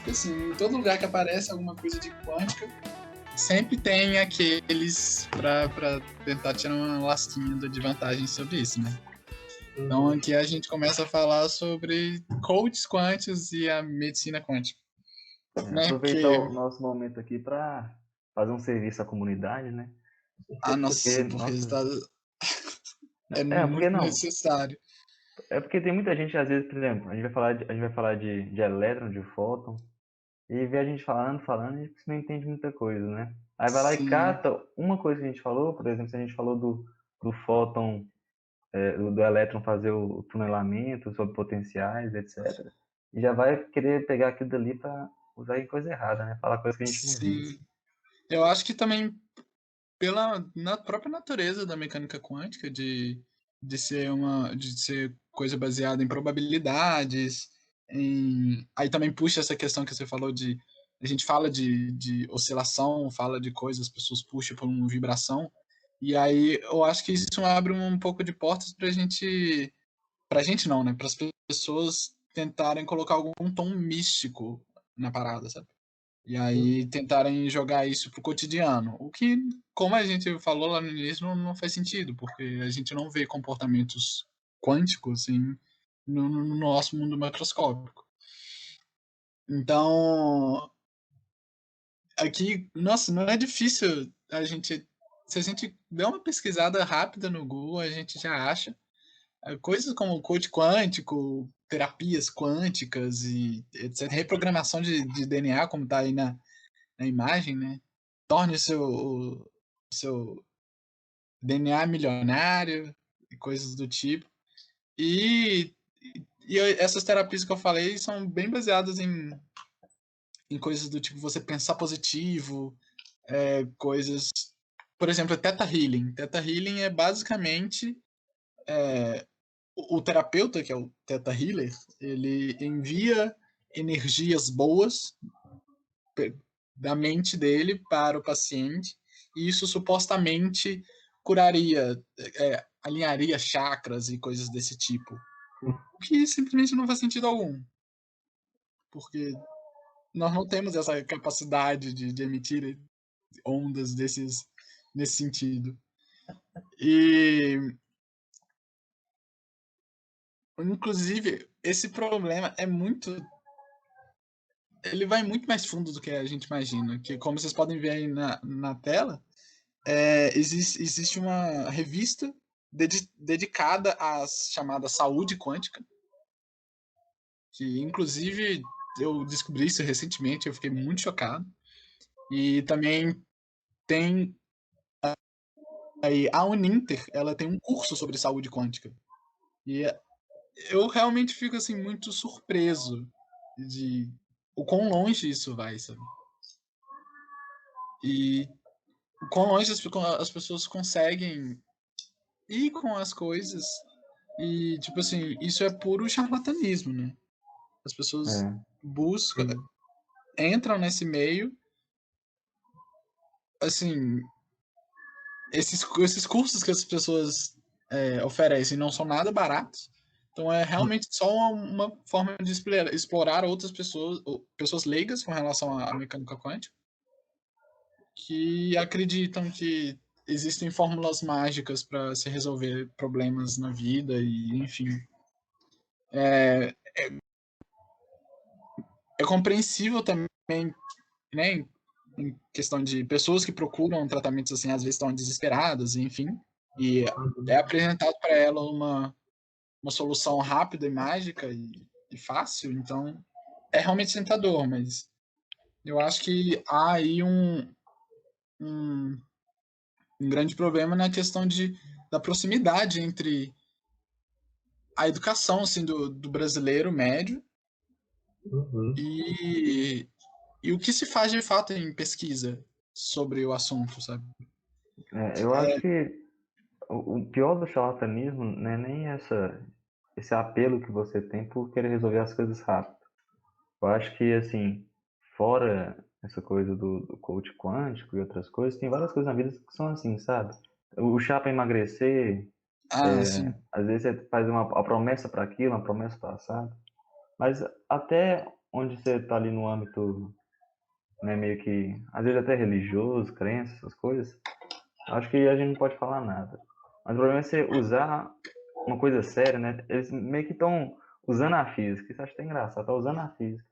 Porque, assim, em todo lugar que aparece alguma coisa de quântica, sempre tem aqueles para tentar tirar uma lasquinha de vantagem sobre isso, né? Então aqui a gente começa a falar sobre coaches quânticos e a medicina quântica, né? Aproveitar Que o nosso momento aqui para fazer um serviço à comunidade, né? nossa, Porque, porque nossa, é porque muito não, necessário. é porque tem muita gente, às vezes, por exemplo, a gente vai falar de elétron, de fóton, e vê a gente falando, e você não entende muita coisa, né? Aí vai lá e Sim, cata uma coisa que a gente falou, por exemplo, se a gente falou do fóton, do elétron fazer o tunelamento sobre potenciais, etc. E já vai querer pegar aquilo dali para usar em coisa errada, né? Falar coisa que a gente não viu. sim. Eu acho que também na própria natureza da mecânica quântica de ser coisa baseada em probabilidades, aí também puxa essa questão que você falou de a gente fala de oscilação, fala de coisas, as pessoas puxam por uma vibração, e aí eu acho que isso abre um pouco de portas pra gente não, né, para as pessoas tentarem colocar algum tom místico na parada, sabe? E aí tentarem jogar isso pro cotidiano. O que, como a gente falou lá no início, não faz sentido, porque a gente não vê comportamentos quânticos assim, no nosso mundo macroscópico. Então, aqui, nossa, não é difícil a gente. Se a gente der uma pesquisada rápida no Google, a gente já acha coisas como coach quântico, terapias quânticas e etc. Reprogramação de DNA, como está aí na imagem, né? Torne o seu DNA milionário e coisas do tipo. E, e essas terapias que eu falei são bem baseadas em coisas do tipo você pensar positivo, coisas. Por exemplo, Theta Healing. Theta Healing é basicamente o terapeuta, que é o Theta Healer, ele envia energias boas da mente dele para o paciente, e isso supostamente curaria, alinharia chakras e coisas desse tipo. O que simplesmente não faz sentido algum, porque nós não temos essa capacidade de emitir ondas nesse sentido. E, inclusive, esse problema é muito. Ele vai muito mais fundo do que a gente imagina. Que, como vocês podem ver aí na tela, existe uma revista dedicada à chamada saúde quântica, que inclusive eu descobri isso recentemente, eu fiquei muito chocado. E também tem aí a Uninter, ela tem um curso sobre saúde quântica. E eu realmente fico assim muito surpreso de o quão longe isso vai, sabe? E o quão longe as pessoas conseguem ir com as coisas. E, tipo assim, isso é puro charlatanismo, né? As pessoas É. buscam, Sim. entram nesse meio, assim, esses cursos que as pessoas oferecem não são nada baratos, então é realmente só uma forma de explorar outras pessoas, ou pessoas leigas com relação à mecânica quântica, que acreditam que existem fórmulas mágicas para se resolver problemas na vida e, enfim, é compreensível também, né, em questão de pessoas que procuram tratamentos assim, às vezes estão desesperadas, enfim, e é apresentado para ela uma solução rápida e mágica e fácil, então é realmente tentador, mas eu acho que há aí um, um grande problema na questão da proximidade entre a educação assim, do brasileiro médio e, e o que se faz de fato em pesquisa sobre o assunto, sabe? Eu acho que o pior do charlatanismo não é nem esse apelo que você tem por querer resolver as coisas rápido. Eu acho que, assim, fora essa coisa do coach quântico e outras coisas, tem várias coisas na vida que são assim, sabe? O chá para emagrecer, Ah, sim. às vezes você faz uma promessa para aquilo, uma promessa para assado, mas até onde você está ali no âmbito, né, meio que, às vezes até religioso, crença, essas coisas, acho que a gente não pode falar nada. Mas o problema é você usar uma coisa séria, né? Eles meio que estão usando a física, isso eu acho até engraçado, tá usando a física.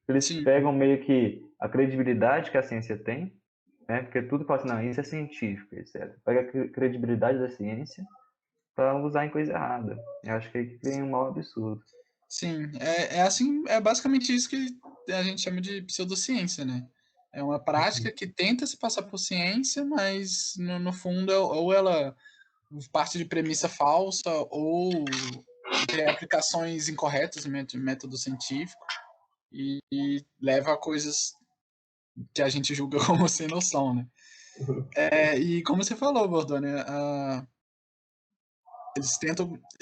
Eles Sim, pegam meio que a credibilidade que a ciência tem, né? Porque tudo fala assim, não, isso é científico, etc. Pega a credibilidade da ciência para usar em coisa errada. Eu acho que aí cria um mal absurdo. sim. É assim, é basicamente isso que a gente chama de pseudociência, né? É uma prática que tenta se passar por ciência, mas no fundo ou ela parte de premissa falsa ou tem aplicações incorretas no método científico e leva a coisas que a gente julga como sem noção, né? E como você falou, Bordone,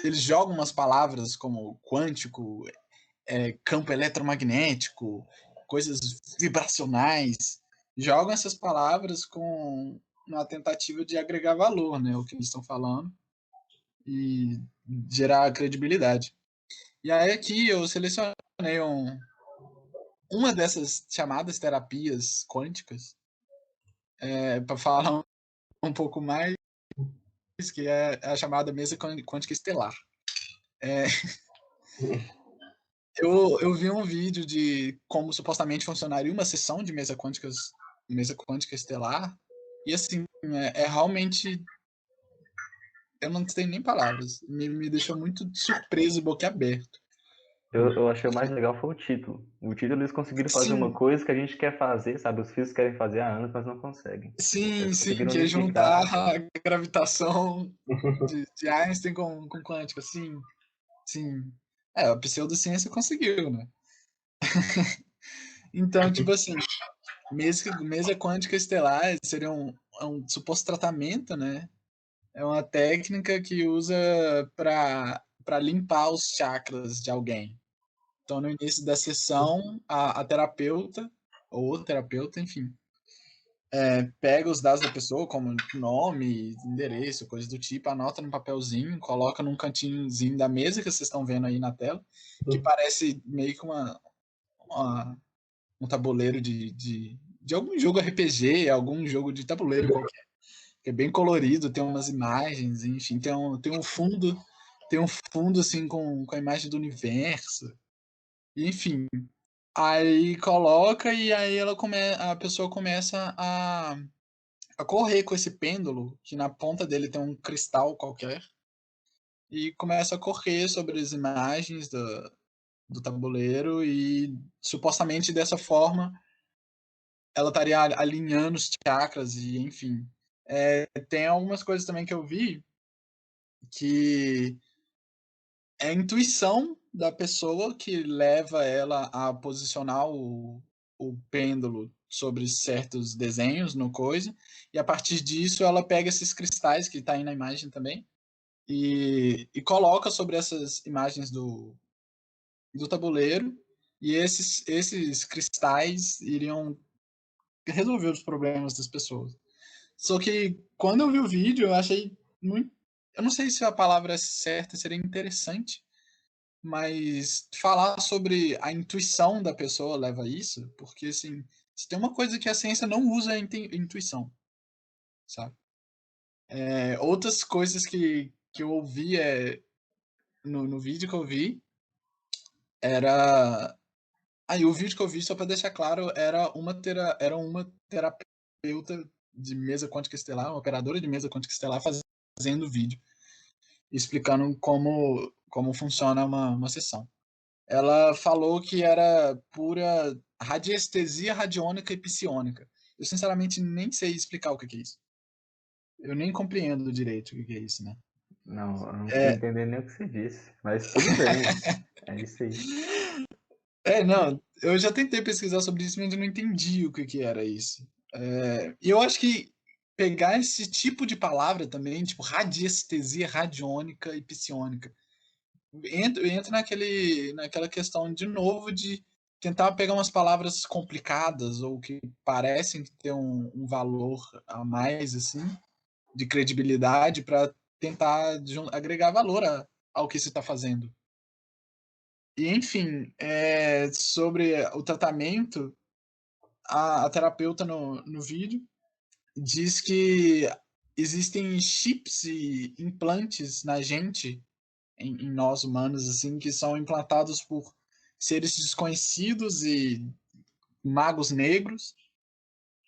eles jogam umas palavras como quântico, campo eletromagnético, coisas vibracionais, jogam essas palavras com uma tentativa de agregar valor, né, o que eles estão falando e gerar credibilidade. E aí aqui eu selecionei uma dessas chamadas terapias quânticas para falar um pouco mais, que é a chamada mesa quântica estelar. É, eu vi um vídeo de como supostamente funcionaria uma sessão de mesa quântica estelar, e assim, realmente, eu não tenho nem palavras, me deixou muito surpreso e boquiaberto. Eu achei o mais legal foi o título. O título eles conseguiram fazer uma Sim, coisa que a gente quer fazer, sabe? Os físicos querem fazer há anos, mas não conseguem. Eles sim, conseguiram que é juntar unificar. a gravitação de Einstein com quântica, sim. A pseudociência conseguiu, né? Então, tipo assim, mesa quântica estelar seria um suposto tratamento, né? É uma técnica que usa para limpar os chakras de alguém. Então, no início da sessão, a terapeuta, ou o terapeuta, enfim, pega os dados da pessoa, como nome, endereço, coisas do tipo, anota num papelzinho, coloca num cantinhozinho da mesa que vocês estão vendo aí na tela, que parece meio que uma- um tabuleiro de algum jogo RPG, algum jogo de tabuleiro qualquer, que é bem colorido, tem umas imagens, enfim, tem um fundo assim com a imagem do universo, enfim. Aí coloca e aí a pessoa começa a correr com esse pêndulo, que na ponta dele tem um cristal qualquer, e começa a correr sobre as imagens do tabuleiro e supostamente dessa forma ela estaria alinhando os chakras e enfim. Tem algumas coisas também que eu vi que é a intuição da pessoa que leva ela a posicionar o pêndulo sobre certos desenhos no coisa, e a partir disso ela pega esses cristais que está aí na imagem também e coloca sobre essas imagens do tabuleiro, e esses cristais iriam resolver os problemas das pessoas. Só que quando eu vi o vídeo, eu achei muito. Eu não sei se a palavra certa seria interessante, mas falar sobre a intuição da pessoa leva a isso, porque assim, se tem uma coisa que a ciência não usa é intuição, sabe? Outras coisas que eu ouvi no vídeo que eu vi era. Aí o vídeo que eu vi, só para deixar claro, era uma terapeuta de mesa quântica estelar, uma operadora de mesa quântica estelar fazendo vídeo, explicando como funciona uma sessão. Ela falou que era pura radiestesia radiônica e psionica. Eu, sinceramente, nem sei explicar o que é isso. Eu nem compreendo direito o que é isso, né? Não, eu não consigo É, entender nem o que você disse. Mas tudo bem. É isso aí. não, eu já tentei pesquisar sobre isso, mas eu não entendi o que era isso. E eu acho que pegar esse tipo de palavra também, tipo radiestesia radiônica e psionica, entra naquela questão de novo de tentar pegar umas palavras complicadas ou que parecem ter um valor a mais, assim, de credibilidade para tentar agregar valor ao que se está fazendo. E enfim, sobre o tratamento, a terapeuta no vídeo diz que existem chips e implantes na gente, em nós humanos, assim, que são implantados por seres desconhecidos e magos negros,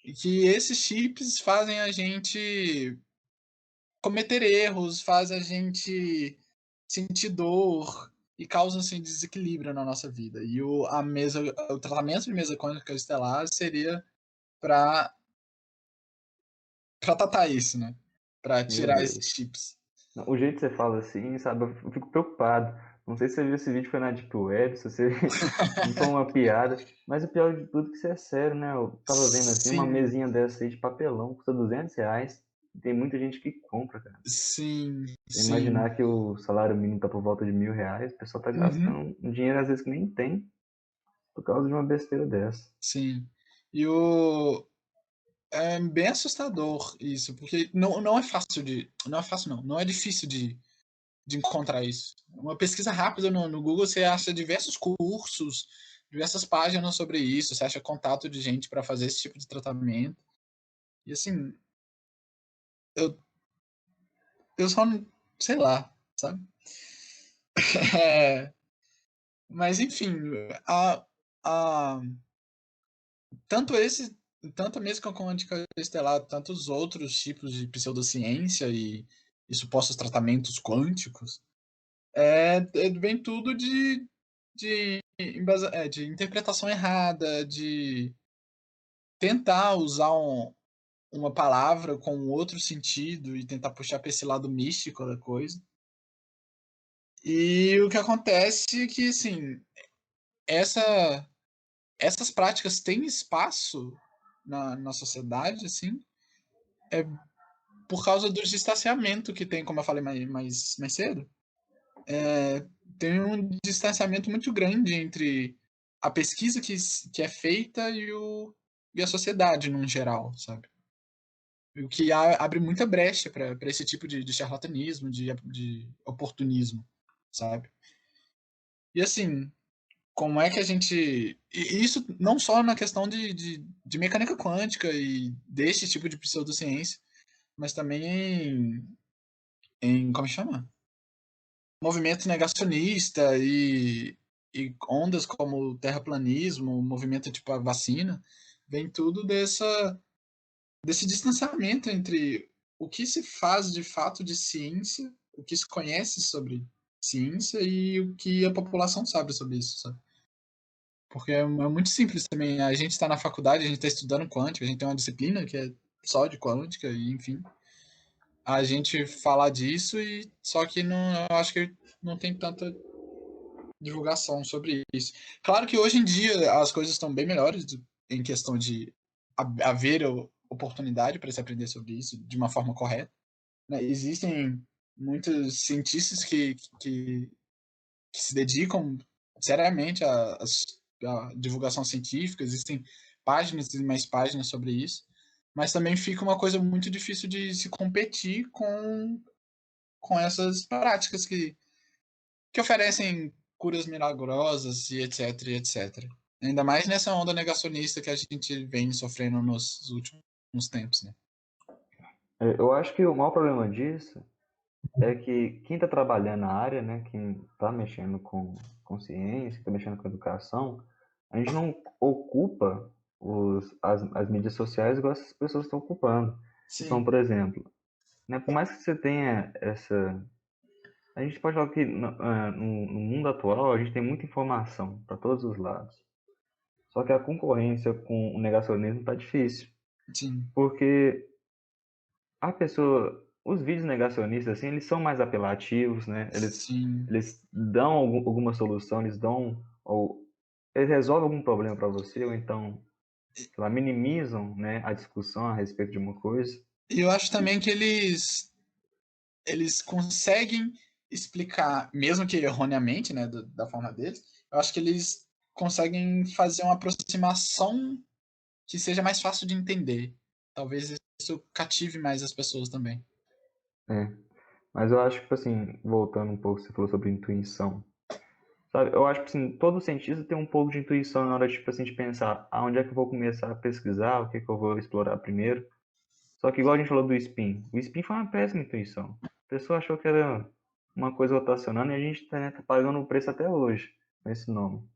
e que esses chips fazem a gente cometer erros, fazem a gente sentir dor e causam assim, desequilíbrio na nossa vida. E o tratamento de mesa quântica estelar seria para tratar isso, né? Para Meu tirar esses Deus. chips. Não, o jeito que você fala assim, sabe, eu fico preocupado. Não sei se você viu esse vídeo foi na Deep Web, se você se foi uma piada, mas o pior de tudo é que isso é sério, né? Eu tava vendo assim, uma Sim, mesinha dessa aí de papelão, custa R$ 200. E tem muita gente que compra, cara. sim, Você sim. imaginar que o salário mínimo tá por volta de R$ 1.000, o pessoal tá Uhum, gastando um dinheiro às vezes que nem tem, por causa de uma besteira dessa. sim. E é bem assustador isso, porque não é fácil de. Não é fácil, não. Não é difícil de encontrar isso. Uma pesquisa rápida no Google, você acha diversos cursos, diversas páginas sobre isso, você acha contato de gente para fazer esse tipo de tratamento. E assim, eu, eu só não. Sei lá, sabe? É, mas enfim, a, a, tanto esse. Tanto a mesma quântica estelar, tanto os outros tipos de pseudociência e supostos tratamentos quânticos, vem tudo de interpretação errada, de tentar usar uma palavra com outro sentido e tentar puxar para esse lado místico da coisa. E o que acontece é que, assim, essa, essas práticas têm espaço na sociedade, assim, por causa do distanciamento que tem, como eu falei mais cedo. Tem um distanciamento muito grande entre a pesquisa que é feita e a sociedade, no geral, sabe? O que abre muita brecha para esse tipo de charlatanismo, de oportunismo, sabe? E assim, como é que a gente. E isso não só na questão de mecânica quântica e deste tipo de pseudociência, mas também como chama? Movimento negacionista e ondas como o terraplanismo, o movimento tipo a vacina, vem tudo desse distanciamento entre o que se faz de fato de ciência, o que se conhece sobre ciência e o que a população sabe sobre isso, sabe? Porque é muito simples também. A gente está na faculdade, a gente está estudando quântica, a gente tem uma disciplina que é só de quântica, e enfim. A gente falar disso e só que não, eu acho que não tem tanta divulgação sobre isso. Claro que hoje em dia as coisas estão bem melhores em questão de haver oportunidade para se aprender sobre isso de uma forma correta, né? Existem muitos cientistas que se dedicam seriamente à divulgação científica, existem páginas e mais páginas sobre isso, mas também fica uma coisa muito difícil de se competir com essas práticas que oferecem curas milagrosas e etc, e etc. Ainda mais nessa onda negacionista que a gente vem sofrendo nos últimos tempos, né? Eu acho que o maior problema disso é que quem está trabalhando na área, né, quem está mexendo com ciência, está mexendo com educação, a gente não ocupa as mídias sociais igual essas pessoas estão ocupando. Então, Sim, por exemplo, né, por mais que você tenha essa. A gente pode falar que no mundo atual a gente tem muita informação para todos os lados. Só que a concorrência com o negacionismo está difícil. sim, Porque a pessoa, os vídeos negacionistas, assim, eles são mais apelativos, né? sim. Eles dão alguma solução, eles resolvem algum problema para você, ou então, sei lá, minimizam, né, a discussão a respeito de uma coisa. E eu acho também que eles conseguem explicar, mesmo que erroneamente, né, da forma deles, eu acho que eles conseguem fazer uma aproximação que seja mais fácil de entender. Talvez isso cative mais as pessoas também. Né? Mas eu acho que, tipo assim, voltando um pouco, você falou sobre intuição. sabe? Eu acho que assim, todo cientista tem um pouco de intuição na hora tipo assim, de pensar aonde é que eu vou começar a pesquisar, o que que eu vou explorar primeiro. Só que igual a gente falou do spin, o spin foi uma péssima intuição. A pessoa achou que era uma coisa rotacionando e a gente tá, né, tá pagando o preço até hoje com esse nome.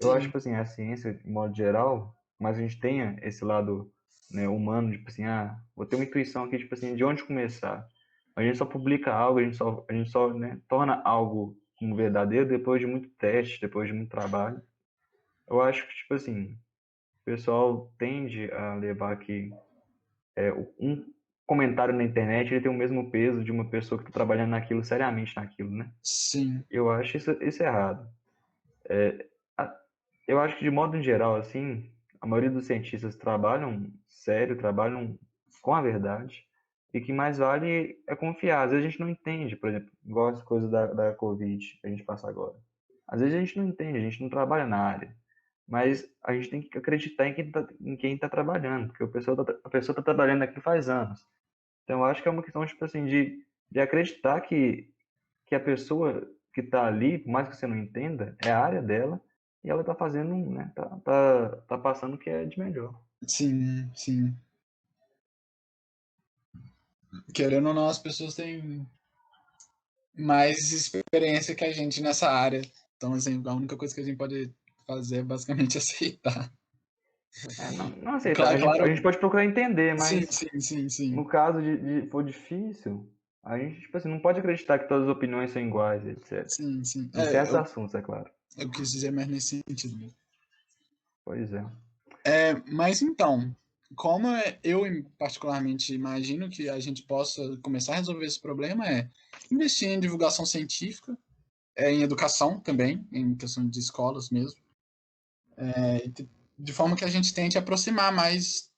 Eu acho, Sim, tipo assim, a ciência, de modo geral, mas a gente tenha esse lado, né, humano, tipo assim, vou ter uma intuição aqui, tipo assim, de onde começar. A gente só publica algo, a gente só, né, torna algo como verdadeiro depois de muito teste, depois de muito trabalho. Eu acho que, tipo assim, o pessoal tende a levar que um comentário na internet ele tem o mesmo peso de uma pessoa que está trabalhando naquilo, seriamente naquilo, né? sim, Eu acho isso errado. A- Eu acho que, de modo geral, assim, a maioria dos cientistas trabalham sério, trabalham com a verdade, e que mais vale é confiar. Às vezes a gente não entende, por exemplo, igual as coisas da Covid que a gente passa agora. Às vezes a gente não entende, a gente não trabalha na área, mas a gente tem que acreditar em quem tá trabalhando, porque a pessoa tá trabalhando aqui faz anos. Então eu acho que é uma questão, tipo assim, de acreditar que a pessoa que está ali, por mais que você não entenda, é a área dela e ela está fazendo, né, tá passando o que é de melhor. sim, sim. Querendo ou não, as pessoas têm mais experiência que a gente nessa área. Então, assim, a única coisa que a gente pode fazer é basicamente aceitar. Não aceitar, Claro, a claro. gente pode procurar entender, Sim, mas sim, sim, sim. no caso de for difícil, a gente, tipo assim, não pode acreditar que todas as opiniões são iguais, etc. Sim, sim. Em certos assuntos, é claro. Eu quis dizer mais nesse sentido mesmo. Pois é. Mas então, como eu particularmente imagino que a gente possa começar a resolver esse problema é investir em divulgação científica, em educação também, em questão de escolas mesmo, de forma que a gente tente aproximar mais,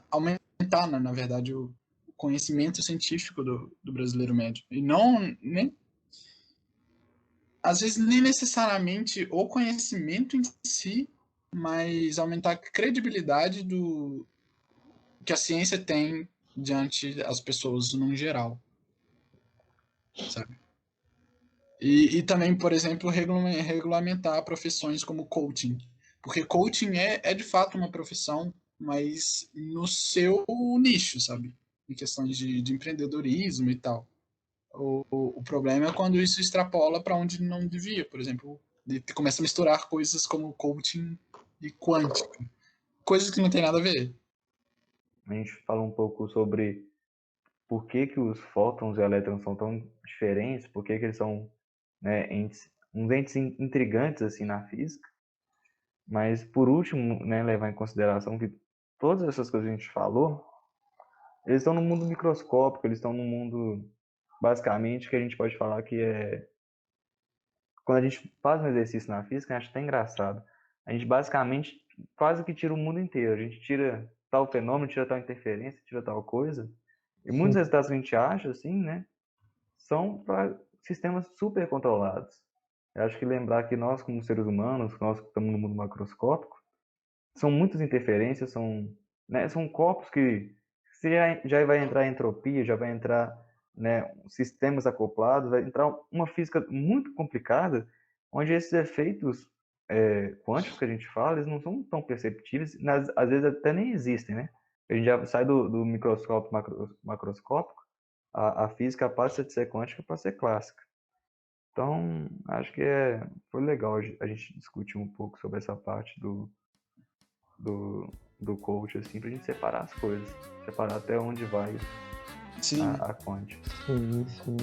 aumentar, né, na verdade, o conhecimento científico do brasileiro médio. E não, nem, às vezes, nem necessariamente o conhecimento em si, mas aumentar a credibilidade que a ciência tem diante das pessoas no geral, sabe? E também, por exemplo, regulamentar profissões como coaching, porque coaching é de fato uma profissão, mas no seu nicho, sabe? Em questões de empreendedorismo e tal. O problema é quando isso extrapola para onde não devia, por exemplo, e começa a misturar coisas como coaching e quântica, coisas que não tem nada a ver. A gente fala um pouco sobre por que que os fótons e elétrons são tão diferentes, por que que eles são, né, uns entes intrigantes assim na física. Mas, por último, né, levar em consideração que todas essas coisas que a gente falou, eles estão no mundo microscópico, eles estão no mundo, basicamente, que a gente pode falar que é... Quando a gente faz um exercício na física, eu acho até engraçado. A gente, basicamente, quase que tira o mundo inteiro. A gente tira tal fenômeno, tira tal interferência, tira tal coisa. E muitos resultados que a gente acha, assim, né, são para sistemas super controlados. Eu acho que lembrar que nós, como seres humanos, nós que estamos no mundo macroscópico, são muitas interferências, são corpos que se já vai entrar entropia, já vai entrar, né, sistemas acoplados, vai entrar uma física muito complicada, onde esses efeitos quânticos que a gente fala, eles não são tão perceptíveis, às vezes até nem existem, né? A gente já sai do microscópio macroscópico, a física passa de ser quântica para ser clássica. Então, acho que foi legal a gente discutir um pouco sobre essa parte do coach, assim, pra gente separar as coisas. Separar até onde vai Sim. a quântica. Sim, sim.